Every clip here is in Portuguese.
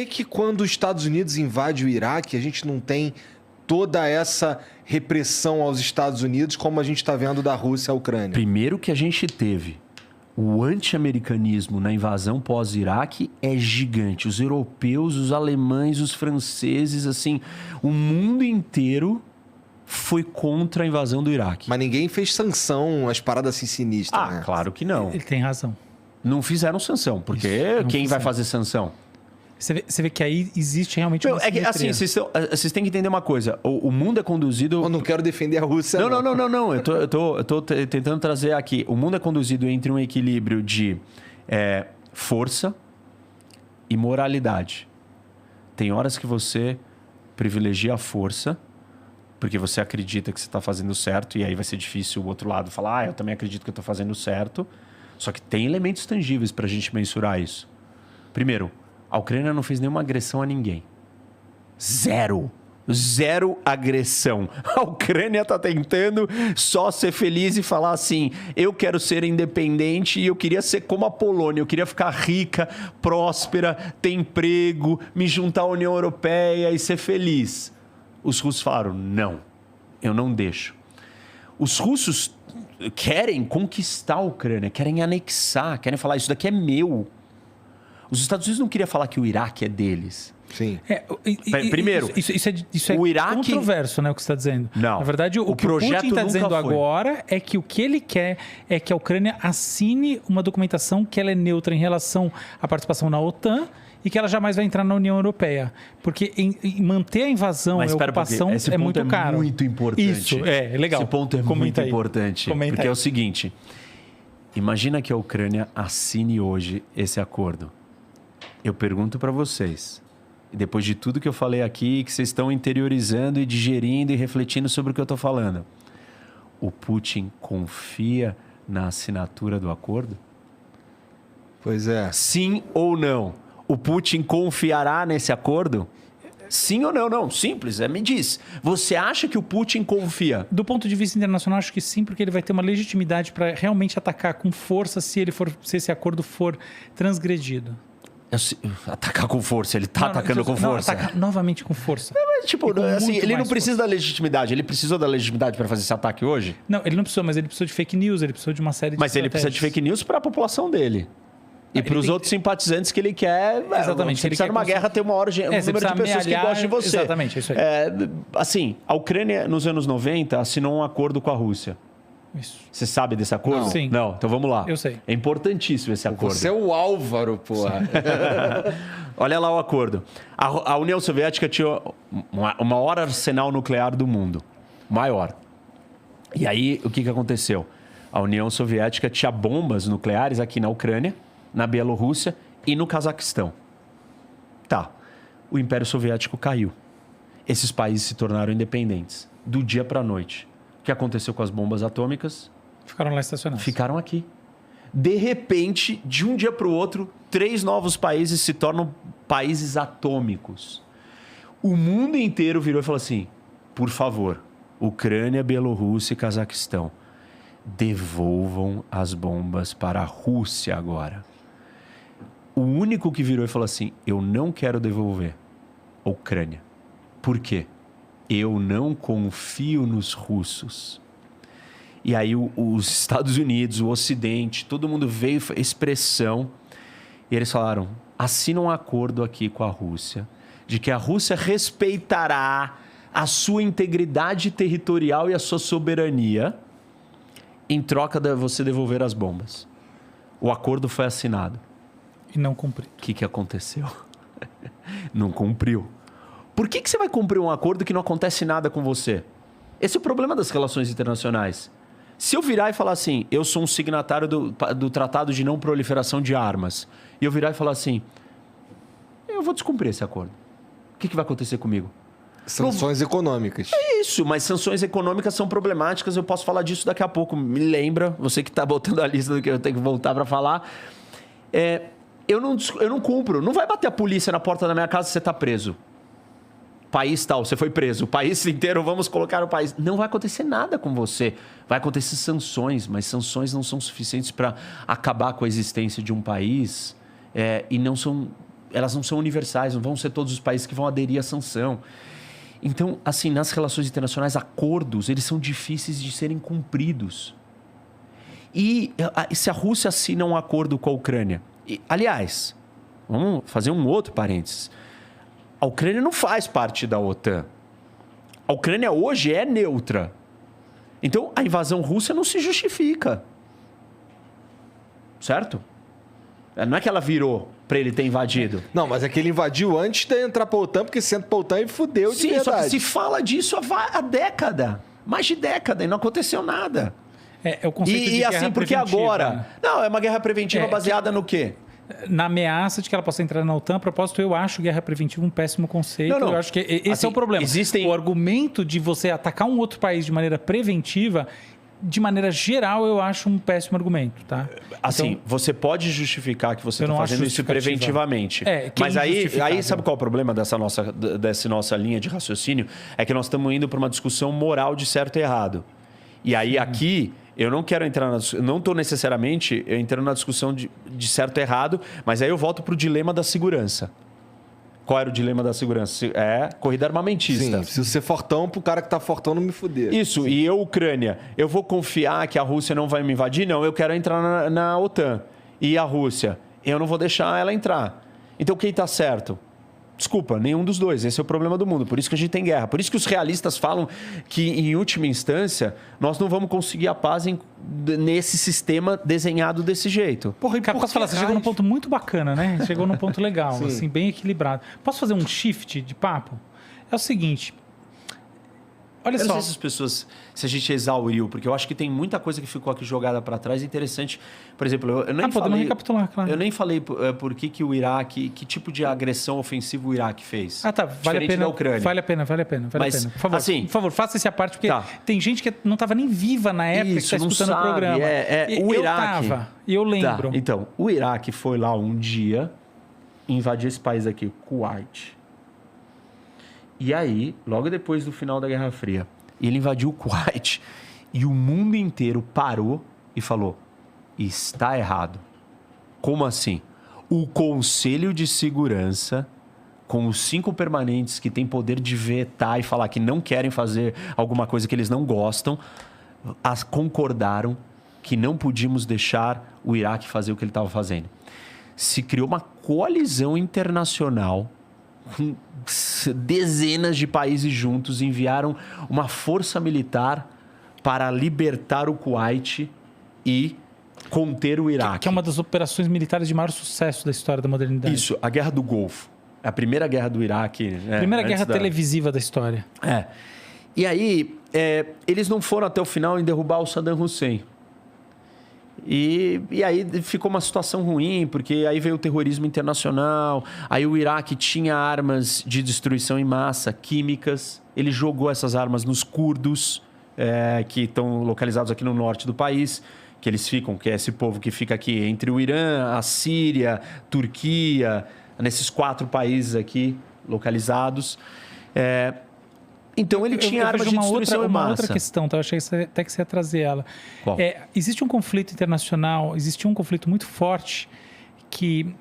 que quando os Estados Unidos invade o Iraque, a gente não tem toda essa repressão aos Estados Unidos como a gente está vendo da Rússia à Ucrânia? Primeiro que a gente teve o anti-americanismo na invasão pós-Iraque é gigante. Os europeus, os alemães, os franceses, assim, o mundo inteiro foi contra a invasão do Iraque. Mas ninguém fez sanção, as paradas assim sinistras, né? Claro que não. Ele tem razão. Não fizeram sanção, porque Isso, quem vai fazer sanção? Você vê que aí existe realmente uma É que, assim, vocês têm que entender uma coisa. O mundo é conduzido... Eu não quero defender a Rússia, Não. Eu tô tentando trazer aqui. O mundo é conduzido entre um equilíbrio de força e moralidade. Tem horas que você privilegia a força, porque você acredita que você está fazendo certo, e aí vai ser difícil o outro lado falar, eu também acredito que eu estou fazendo certo. Só que tem elementos tangíveis para a gente mensurar isso. Primeiro, a Ucrânia não fez nenhuma agressão a ninguém. Zero agressão. A Ucrânia está tentando só ser feliz e falar assim, eu quero ser independente e eu queria ser como a Polônia, eu queria ficar rica, próspera, ter emprego, me juntar à União Europeia e ser feliz. Os russos falaram, não, eu não deixo. Os russos querem conquistar a Ucrânia, querem anexar, querem falar, isso daqui é meu. Os Estados Unidos não queriam falar que o Iraque é deles. Sim. Primeiro, isso é o Iraque... controverso, né, o que você está dizendo. Não. Na verdade, o que o Putin está dizendo agora é que o que ele quer é que a Ucrânia assine uma documentação que ela é neutra em relação à participação na OTAN e que ela jamais vai entrar na União Europeia. Porque em manter a invasão e a ocupação é muito caro. Muito importante. Isso, é legal. Esse ponto é muito importante. Porque é o seguinte, imagina que a Ucrânia assine hoje esse acordo. Eu pergunto para vocês, e depois de tudo que eu falei aqui, que vocês estão interiorizando e digerindo e refletindo sobre o que eu estou falando, o Putin confia na assinatura do acordo? Pois é. Sim ou não? O Putin confiará nesse acordo? Sim ou não? Não, simples, me diz. Você acha que o Putin confia? Do ponto de vista internacional, acho que sim, porque ele vai ter uma legitimidade para realmente atacar com força se esse acordo for transgredido. Atacar com força, ele está atacando com força. Atacar novamente com força. Assim, ele não precisa da legitimidade. Ele precisou da legitimidade para fazer esse ataque hoje? Não, ele não precisou, mas ele precisou de fake news, ele precisou de uma série de Mas ele precisa de fake news para a população dele. E para os outros simpatizantes que ele quer... Exatamente. Você precisa numa guerra ter um número de pessoas que gostam de você. Exatamente, é isso aí. Assim, a Ucrânia, nos anos 90, assinou um acordo com a Rússia. Isso. Você sabe desse acordo? Não. Sim. Não, então vamos lá. Eu sei. É importantíssimo esse acordo. Você é o Álvaro, porra. Olha lá o acordo. A União Soviética tinha o maior arsenal nuclear do mundo. Maior. E aí, o que aconteceu? A União Soviética tinha bombas nucleares aqui na Ucrânia, na Bielorrússia e no Cazaquistão. Tá. O Império Soviético caiu. Esses países se tornaram independentes. Do dia para a noite. O que aconteceu com as bombas atômicas? Ficaram lá estacionados. Ficaram aqui. De repente, de um dia para o outro, 3 novos países se tornam países atômicos. O mundo inteiro virou e falou assim, por favor, Ucrânia, Bielorrússia e Cazaquistão, devolvam as bombas para a Rússia agora. O único que virou e falou assim, eu não quero devolver, a Ucrânia. Por quê? Eu não confio nos russos. E aí os Estados Unidos, o Ocidente, todo mundo veio, expressão, e eles falaram, assina um acordo aqui com a Rússia, de que a Rússia respeitará a sua integridade territorial e a sua soberania, em troca de você devolver as bombas. O acordo foi assinado. E não cumpriu. O que aconteceu? Não cumpriu. Por que você vai cumprir um acordo que não acontece nada com você? Esse é o problema das relações internacionais. Se eu virar e falar assim, eu sou um signatário do Tratado de Não Proliferação de Armas, e eu virar e falar assim, eu vou descumprir esse acordo. O que vai acontecer comigo? Sanções econômicas. É isso, mas sanções econômicas são problemáticas, eu posso falar disso daqui a pouco. Me lembra, você que está botando a lista do que eu tenho que voltar para falar. Eu não cumpro. Não vai bater a polícia na porta da minha casa se você está preso. País tal, você foi preso. O país inteiro, vamos colocar o país. Não vai acontecer nada com você. Vai acontecer sanções, mas sanções não são suficientes para acabar com a existência de um país e não são elas não são universais, não vão ser todos os países que vão aderir à sanção. Então, assim, nas relações internacionais, acordos, eles são difíceis de serem cumpridos. E se a Rússia assina um acordo com a Ucrânia... aliás, vamos fazer um outro parênteses. A Ucrânia não faz parte da OTAN. A Ucrânia hoje é neutra. Então, a invasão russa não se justifica. Certo? Não é que ela virou para ele ter invadido. Não, mas é que ele invadiu antes de entrar para a OTAN, porque se entra para a OTAN, ele fudeu de verdade. Sim, só que se fala disso há década. Mais de década, e não aconteceu nada. É o conceito de guerra assim, porque preventiva. agora... Não, é uma guerra preventiva baseada no quê? Na ameaça de que ela possa entrar na OTAN. A propósito, eu acho guerra preventiva um péssimo conceito. Não. Eu acho que esse assim, é o problema. O argumento de você atacar um outro país de maneira preventiva... De maneira geral, eu acho um péssimo argumento, tá? Assim, então, você pode justificar que você está fazendo isso preventivamente. Mas aí sabe qual é o problema dessa nossa linha de raciocínio? É que nós estamos indo para uma discussão moral de certo e errado. E aí aqui, eu não quero entrar não estou necessariamente entrando na discussão de certo e errado, mas aí eu volto para o dilema da segurança. Qual era o dilema da segurança? É corrida armamentista. Sim, se você fortão, pro cara que tá fortão não me fuder. Isso, e eu, Ucrânia, eu vou confiar que a Rússia não vai me invadir? Não, eu quero entrar na OTAN. E a Rússia? Eu não vou deixar ela entrar. Então quem tá certo? Desculpa, nenhum dos dois. Esse é o problema do mundo. Por isso que a gente tem guerra. Por isso que os realistas falam que, em última instância, nós não vamos conseguir a paz nesse sistema desenhado desse jeito. Porra, Ricardo, posso falar? Você chegou num ponto muito bacana, né? Chegou num ponto legal, assim, bem equilibrado. Posso fazer um shift de papo? É o seguinte... Olha só. Eu não sei se as pessoas, se a gente exauriu, porque eu acho que tem muita coisa que ficou aqui jogada para trás interessante. Por exemplo, eu nem falei... Podemos recapitular, claro. Eu nem falei por que o Iraque, que tipo de agressão ofensiva o Iraque fez. Tá. Vale a pena. Da Ucrânia. Vale a pena. Mas, por favor, faça essa parte, porque tem gente que não estava nem viva na época que está escutando o programa. O Iraque. Eu lembro. Então, o Iraque foi lá um dia invadir esse país aqui, Kuwait. E aí, logo depois do final da Guerra Fria, ele invadiu o Kuwait e o mundo inteiro parou e falou: está errado. Como assim? O Conselho de Segurança, com os 5 permanentes que têm poder de vetar e falar que não querem fazer alguma coisa que eles não gostam, concordaram que não podíamos deixar o Iraque fazer o que ele estava fazendo. Se criou uma coalizão internacional com dezenas de países juntos, enviaram uma força militar para libertar o Kuwait e conter o Iraque. Que é uma das operações militares de maior sucesso da história da modernidade. Isso, a Guerra do Golfo. A primeira guerra do Iraque. Primeira guerra televisiva da história. E aí, eles não foram até o final em derrubar o Saddam Hussein. E aí ficou uma situação ruim, porque aí veio o terrorismo internacional, aí o Iraque tinha armas de destruição em massa, químicas, ele jogou essas armas nos curdos, que estão localizados aqui no norte do país, que eles ficam, que é esse povo que fica aqui entre o Irã, a Síria, Turquia, nesses 4 países aqui localizados. Então ele tinha armas de destruição em massa. Uma outra questão, tá? Eu achei até que você ia trazer ela. Qual? Existe um conflito internacional, existe um conflito muito forte que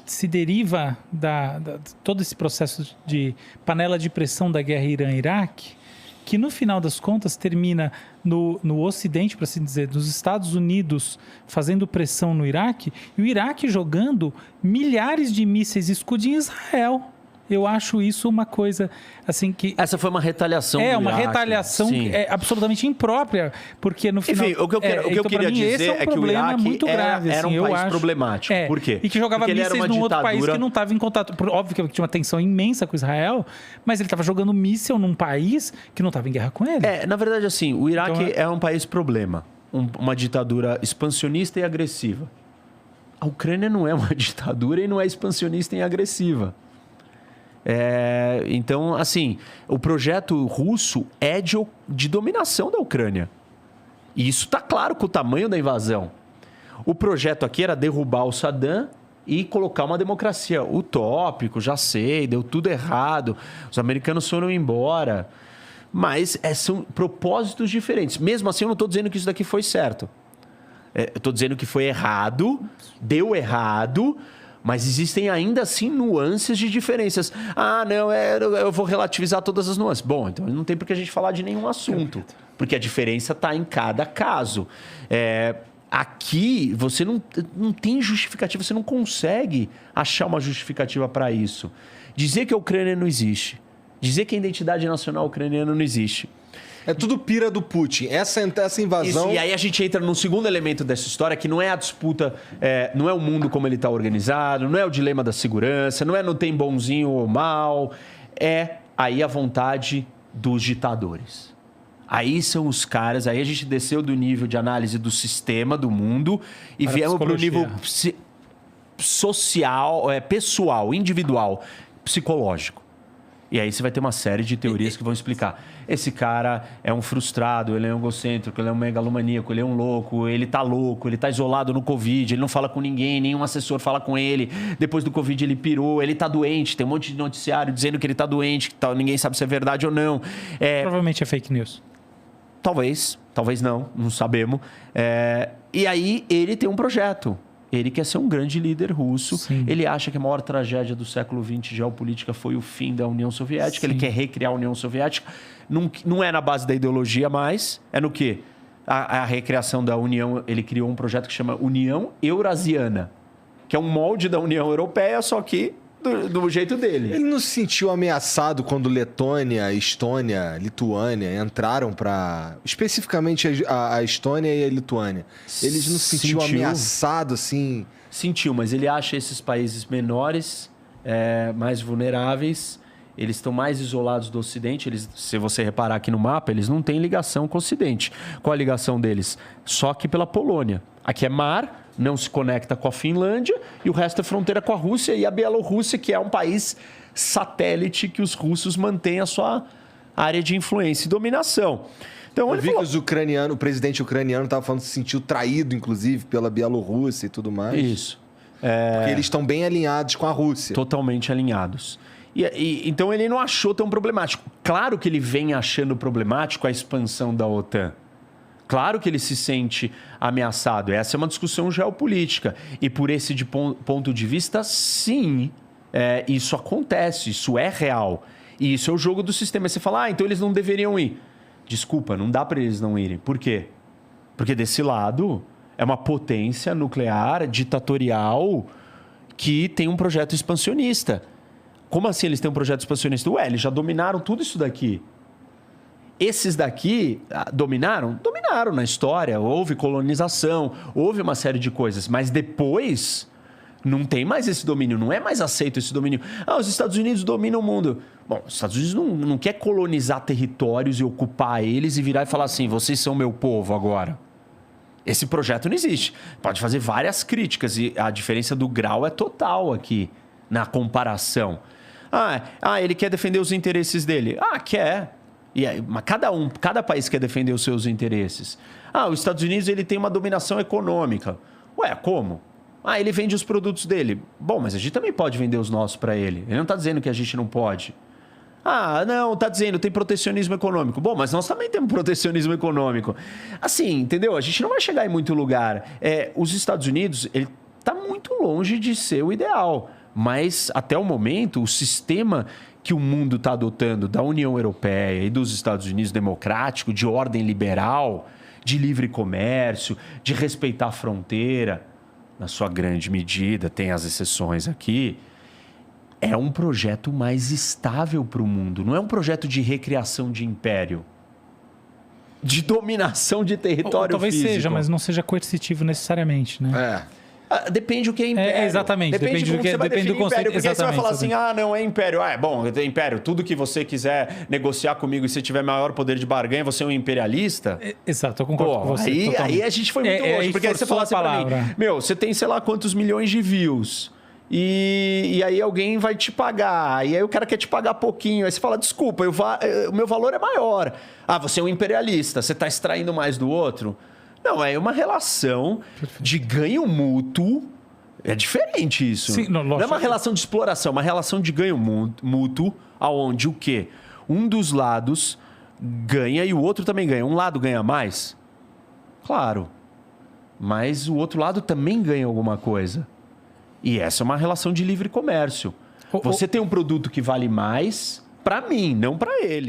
se deriva de todo esse processo de panela de pressão da guerra Irã-Iraque, que no final das contas termina no Ocidente, para assim dizer, nos Estados Unidos fazendo pressão no Iraque, e o Iraque jogando milhares de mísseis Scud em Israel. Eu acho isso uma coisa assim que... Essa foi uma retaliação. Uma retaliação absolutamente imprópria, porque no final... Enfim, o que eu queria dizer é que o Iraque muito grave, era um país problemático. Por quê? E que jogava mísseis num outro país que não estava em contato. Óbvio que tinha uma tensão imensa com Israel, mas ele estava jogando míssil num país que não estava em guerra com ele. Na verdade, assim, o Iraque é um país problema. Uma ditadura expansionista e agressiva. A Ucrânia não é uma ditadura e não é expansionista e agressiva. Então, assim, o projeto russo é de dominação da Ucrânia. E isso está claro com o tamanho da invasão. O projeto aqui era derrubar o Saddam e colocar uma democracia. Utópico, já sei, deu tudo errado. Os americanos foram embora. Mas são propósitos diferentes. Mesmo assim, eu não estou dizendo que isso daqui foi certo. Eu estou dizendo que foi errado, deu errado, Mas existem ainda assim nuances de diferenças. Ah, não, eu vou relativizar todas as nuances. Bom, então não tem por que a gente falar de nenhum assunto. Porque a diferença está em cada caso. Aqui, você não tem justificativa, você não consegue achar uma justificativa para isso. Dizer que a Ucrânia não existe. Dizer que a identidade nacional ucraniana não existe. É tudo pira do Putin. Essa invasão... Isso, e aí a gente entra no segundo elemento dessa história, que não é a disputa, não é o mundo como ele está organizado, não é o dilema da segurança, não tem bonzinho ou mal. É aí a vontade dos ditadores. Aí são os caras, aí a gente desceu do nível de análise do sistema, do mundo, e viemos para o nível social, pessoal, individual, psicológico. E aí você vai ter uma série de teorias que vão explicar. Esse cara é um frustrado, ele é um egocêntrico, ele é um megalomaníaco, ele é um louco, ele tá isolado no Covid, ele não fala com ninguém, nenhum assessor fala com ele. Depois do Covid ele pirou, ele tá doente, tem um monte de noticiário dizendo que ele tá doente, que ninguém sabe se é verdade ou não. Provavelmente é fake news. Talvez não sabemos. E aí ele tem um projeto. Ele quer ser um grande líder russo. Sim. Ele acha que a maior tragédia do século XX geopolítica foi o fim da União Soviética. Sim. Ele quer recriar a União Soviética. Não é na base da ideologia mais. É no quê? A recriação da União... Ele criou um projeto que chama União Eurasiana, que é um molde da União Europeia, só que do jeito dele. Ele não se sentiu ameaçado quando Letônia, Estônia, Lituânia entraram para... Especificamente a Estônia e a Lituânia. Eles não se sentiu ameaçado, assim... Sentiu, mas ele acha esses países menores, mais vulneráveis. Eles estão mais isolados do Ocidente. Se você reparar aqui no mapa, eles não têm ligação com o Ocidente. Qual a ligação deles? Só que pela Polônia. Aqui é mar... não se conecta com a Finlândia e o resto é fronteira com a Rússia e a Bielorrússia, que é um país satélite que os russos mantêm a sua área de influência e dominação. Então, eu vi que o presidente ucraniano estava falando que se sentiu traído, inclusive, pela Bielorrússia e tudo mais. Isso. Porque eles estão bem alinhados com a Rússia. Totalmente alinhados. Então, ele não achou tão problemático. Claro que ele vem achando problemático a expansão da OTAN. Claro que ele se sente ameaçado. Essa é uma discussão geopolítica. E por esse ponto de vista, sim, isso acontece, isso é real. E isso é o jogo do sistema. Você fala, então eles não deveriam ir. Desculpa, não dá para eles não irem. Por quê? Porque desse lado é uma potência nuclear, ditatorial, que tem um projeto expansionista. Como assim eles têm um projeto expansionista? Eles já dominaram tudo isso daqui. Esses daqui dominaram? Dominaram na história. Houve colonização, houve uma série de coisas. Mas depois, não tem mais esse domínio. Não é mais aceito esse domínio. Os Estados Unidos dominam o mundo. Bom, os Estados Unidos não quer colonizar territórios e ocupar eles e virar e falar assim, vocês são meu povo agora. Esse projeto não existe. Pode fazer várias críticas e a diferença do grau é total aqui, na comparação. Ele quer defender os interesses dele. Quer. Mas cada país quer defender os seus interesses. Os Estados Unidos ele tem uma dominação econômica. Como? Ele vende os produtos dele. Bom, mas a gente também pode vender os nossos para ele. Ele não está dizendo que a gente não pode. Não, está dizendo tem protecionismo econômico. Bom, mas nós também temos protecionismo econômico. Assim, entendeu? A gente não vai chegar em muito lugar. Os Estados Unidos, ele está muito longe de ser o ideal. Mas, até o momento, o sistema que o mundo está adotando da União Europeia e dos Estados Unidos democrático, de ordem liberal, de livre comércio, de respeitar a fronteira, na sua grande medida, tem as exceções aqui, é um projeto mais estável para o mundo. Não é um projeto de recriação de império, de dominação de território talvez físico. Seja, mas não seja coercitivo necessariamente, né? Depende do que é império. Exatamente. Depende do conceito. Porque aí você vai falar assim, não é império. Bom, é império. Tudo que você quiser negociar comigo e se tiver maior poder de barganha, você é um imperialista? Exato, eu concordo com você. Aí a gente foi muito longe. Porque aí você fala assim pra mim, você tem sei lá quantos milhões de views. E aí alguém vai te pagar. E aí o cara quer te pagar pouquinho. Aí você fala, desculpa, o meu valor é maior. Você é um imperialista, você está extraindo mais do outro? Não, é uma relação de ganho mútuo. É diferente isso. Sim, não é uma relação de exploração, é uma relação de ganho mútuo, aonde o quê? Um dos lados ganha e o outro também ganha. Um lado ganha mais? Claro. Mas o outro lado também ganha alguma coisa. E essa é uma relação de livre comércio. Você tem um produto que vale mais para mim, não para ele.